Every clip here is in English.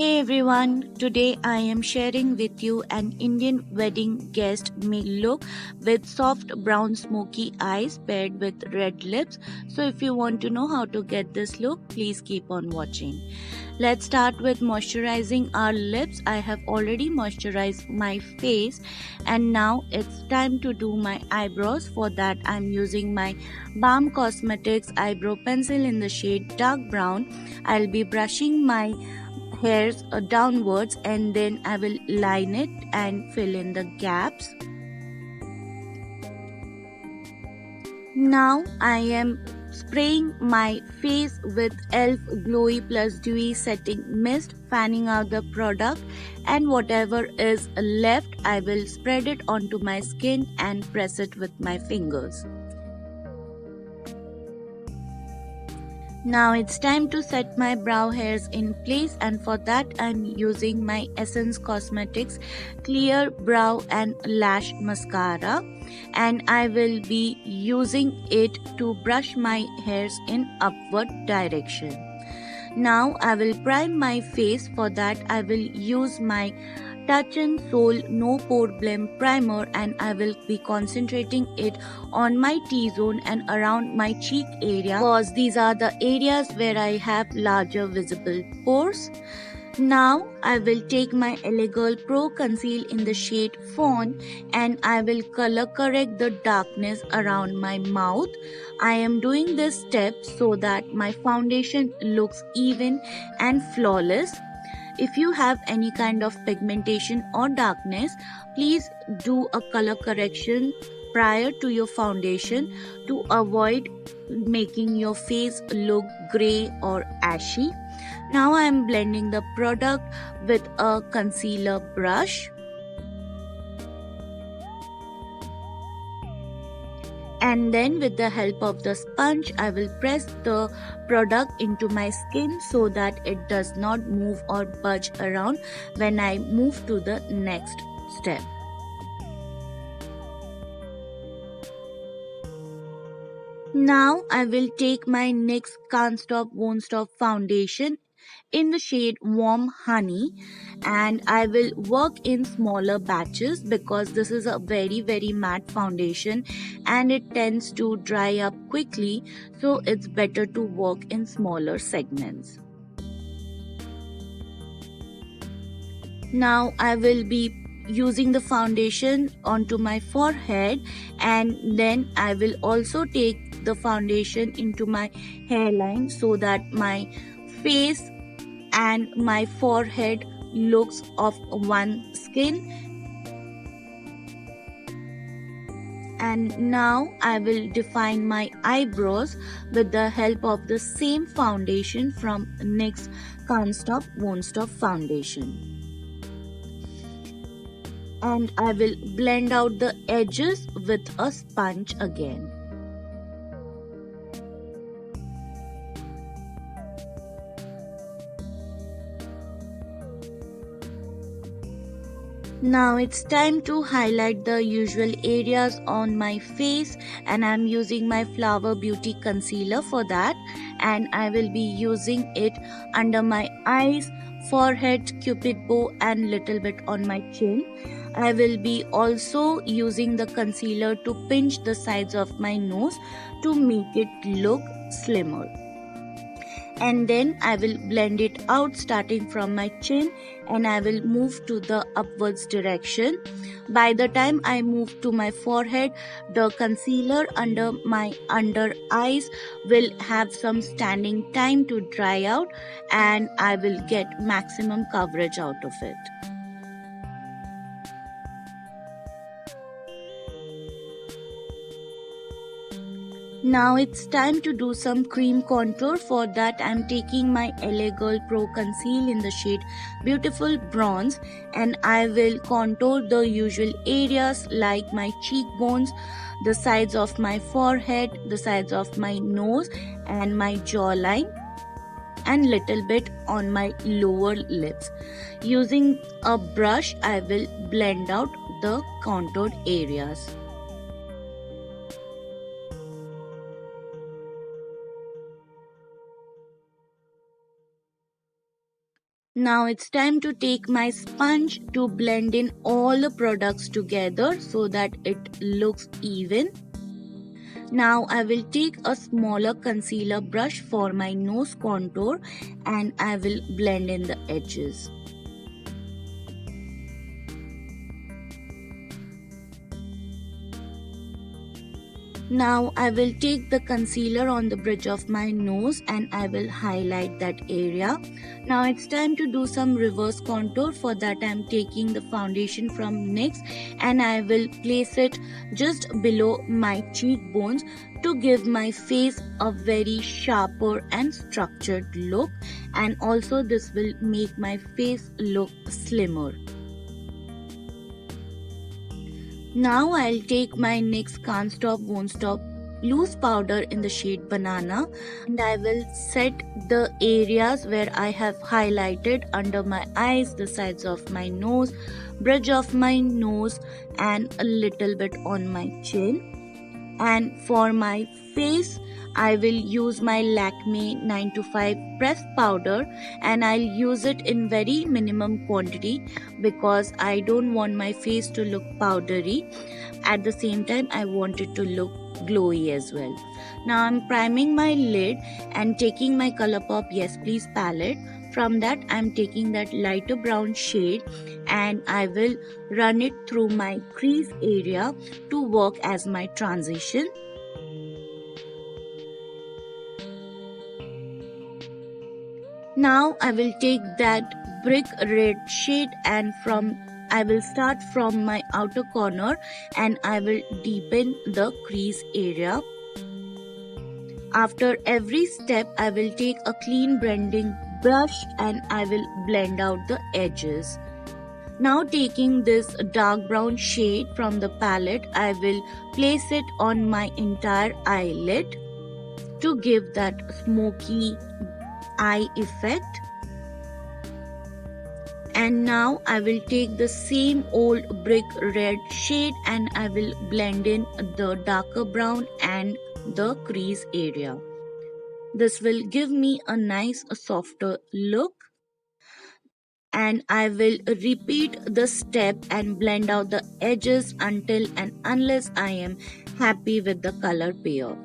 Hey everyone, today I am sharing with you an Indian wedding guest make look with soft brown smoky eyes paired with red lips. So if you want to know how to get this look, please keep on watching. Let's start with moisturizing our lips. I have already moisturized my face and now it's time to do my eyebrows. For that I'm using my Balm Cosmetics eyebrow pencil in the shade dark brown. I'll be brushing my hairs downwards and then I will line it and fill in the gaps. Now I am spraying my face with e.l.f. Glowy Plus Dewy Setting Mist, fanning out the product, and whatever is left I will spread it onto my skin and press it with my fingers. Now it's time to set my brow hairs in place, and for that I'm using my Essence Cosmetics Clear Brow and Lash Mascara, and I will be using it to brush my hairs in upward direction. Now I will prime my face. For that I will use my In Sol No Poreblem primer and I will be concentrating it on my T-zone and around my cheek area because these are the areas where I have larger visible pores. Now I will take my LA Girl Pro Conceal in the shade Fawn and I will color correct the darkness around my mouth. I am doing this step so that my foundation looks even and flawless. If you have any kind of pigmentation or darkness, please do a color correction prior to your foundation to avoid making your face look gray or ashy. Now I am blending the product with a concealer brush. And then with the help of the sponge, I will press the product into my skin so that it does not move or budge around when I move to the next step. Now I will take my NYX Can't Stop Won't Stop foundation in the shade Warm Honey and I will work in smaller batches because this is a very matte foundation and it tends to dry up quickly, so it's better to work in smaller segments. Now I will be using the foundation onto my forehead and then I will also take the foundation into my hairline so that my face and my forehead looks of one skin. And now I will define my eyebrows with the help of the same foundation from NYX Can't Stop Won't Stop foundation. And I will blend out the edges with a sponge again. Now it's time to highlight the usual areas on my face and I'm using my Flower Beauty concealer for that, and I will be using it under my eyes, forehead, cupid bow and little bit on my chin. I will be also using the concealer to pinch the sides of my nose to make it look slimmer. And then I will blend it out starting from my chin and I will move to the upwards direction. By the time I move to my forehead, the concealer under my under eyes will have some standing time to dry out and I will get maximum coverage out of it. Now it's time to do some cream contour. For that I'm taking my LA Girl Pro Conceal in the shade Beautiful Bronze and I will contour the usual areas like my cheekbones, the sides of my forehead, the sides of my nose and my jawline and little bit on my lower lips. Using a brush I will blend out the contoured areas. Now it's time to take my sponge to blend in all the products together so that it looks even. Now I will take a smaller concealer brush for my nose contour and I will blend in the edges. Now I will take the concealer on the bridge of my nose and I will highlight that area. Now it's time to do some reverse contour. For that I am taking the foundation from NYX and I will place it just below my cheekbones to give my face a very sharper and structured look, and also this will make my face look slimmer. Now I'll take my NYX Can't Stop Won't Stop loose powder in the shade Banana and I will set the areas where I have highlighted under my eyes, the sides of my nose, bridge of my nose and a little bit on my chin. And for my face, I will use my Lakme 925 pressed powder and I'll use it in very minimum quantity because I don't want my face to look powdery. At the same time, I want it to look glowy as well. Now I'm priming my lid and taking my Colourpop Yes Please palette. From that I'm taking that lighter brown shade and I will run it through my crease area to work as my transition. Now I will take that brick red shade and I will start from my outer corner and I will deepen the crease area. After every step, I will take a clean blending brush and I will blend out the edges. Now taking this dark brown shade from the palette, I will place it on my entire eyelid to give that smoky eye effect. And now I will take the same old brick red shade and I will blend in the darker brown and the crease area. This will give me a nice softer look. And I will repeat the step and blend out the edges until and unless I am happy with the color payoff.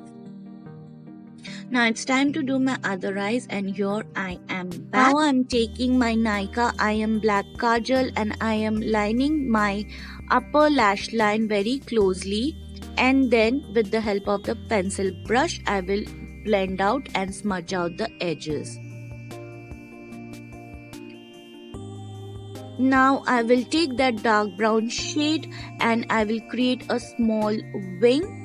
Now it's time to do my other eyes and here I am back. Now I'm taking my Nykaa I Am Black Kajal and I am lining my upper lash line very closely, and then with the help of the pencil brush I will blend out and smudge out the edges. Now I will take that dark brown shade and I will create a small wing.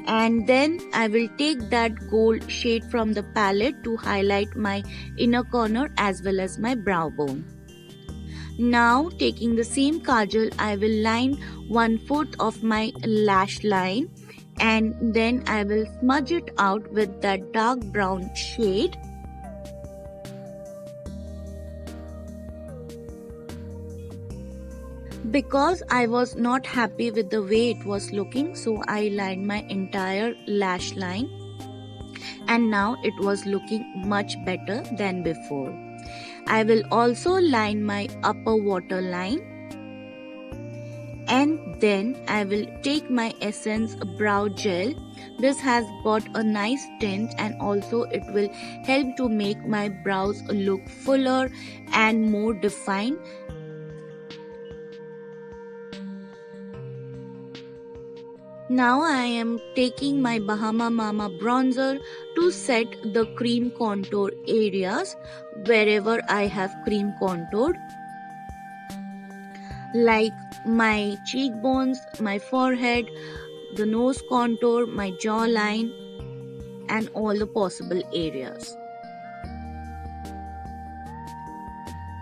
And then I will take that gold shade from the palette to highlight my inner corner as well as my brow bone. Now taking the same kajal, I will line 1/4 of my lash line and then I will smudge it out with that dark brown shade. Because I was not happy with the way it was looking, so I lined my entire lash line and now it was looking much better than before. I will also line my upper waterline and then I will take my Essence Brow Gel. This has got a nice tint and also it will help to make my brows look fuller and more defined. Now I am taking my Bahama Mama bronzer to set the cream contour areas wherever I have cream contoured, like my cheekbones, my forehead, the nose contour, my jawline and all the possible areas.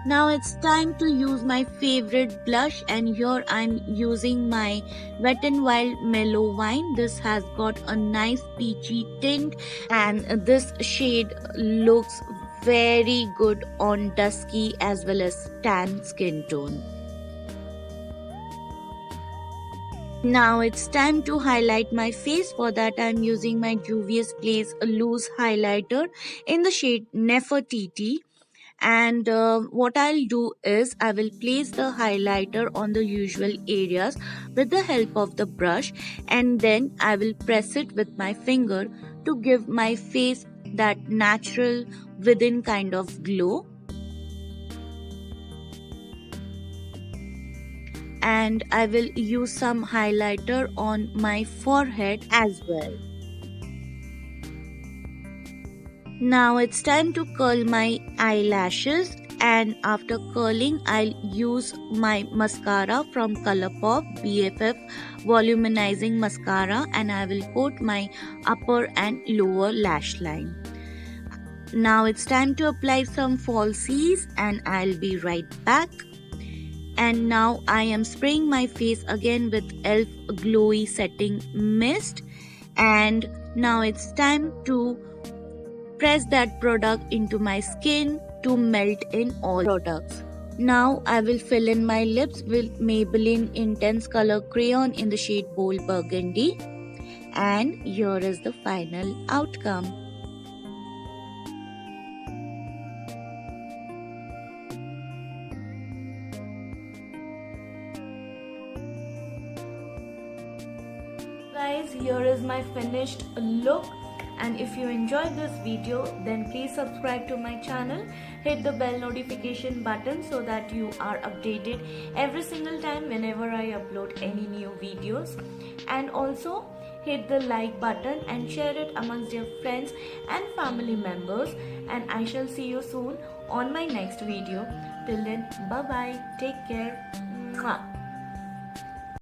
Now it's time to use my favorite blush and here I'm using my Wet n Wild Mellow Wine. This has got a nice peachy tint and this shade looks very good on dusky as well as tan skin tone. Now it's time to highlight my face. For that I'm using my Juvia's Place loose highlighter in the shade Nefertiti. And what I'll do is I will place the highlighter on the usual areas with the help of the brush, and then I will press it with my finger to give my face that natural within kind of glow. And I will use some highlighter on my forehead as well. Now it's time to curl my eyelashes, and after curling I'll use my mascara from Colourpop BFF Volumizing Mascara, and I will coat my upper and lower lash line. Now it's time to apply some falsies, and I'll be right back. And now I am spraying my face again with e.l.f. Glowy Setting Mist, and now it's time to press that product into my skin to melt in all products. Now I will fill in my lips with Maybelline Intense Color Crayon in the shade Bold Burgundy, and here is the final outcome. Guys, here is my finished look. And if you enjoyed this video, then please subscribe to my channel, hit the bell notification button so that you are updated every single time whenever I upload any new videos, and also hit the like button and share it amongst your friends and family members, and I shall see you soon on my next video. Till then, bye bye, take care. Mwah.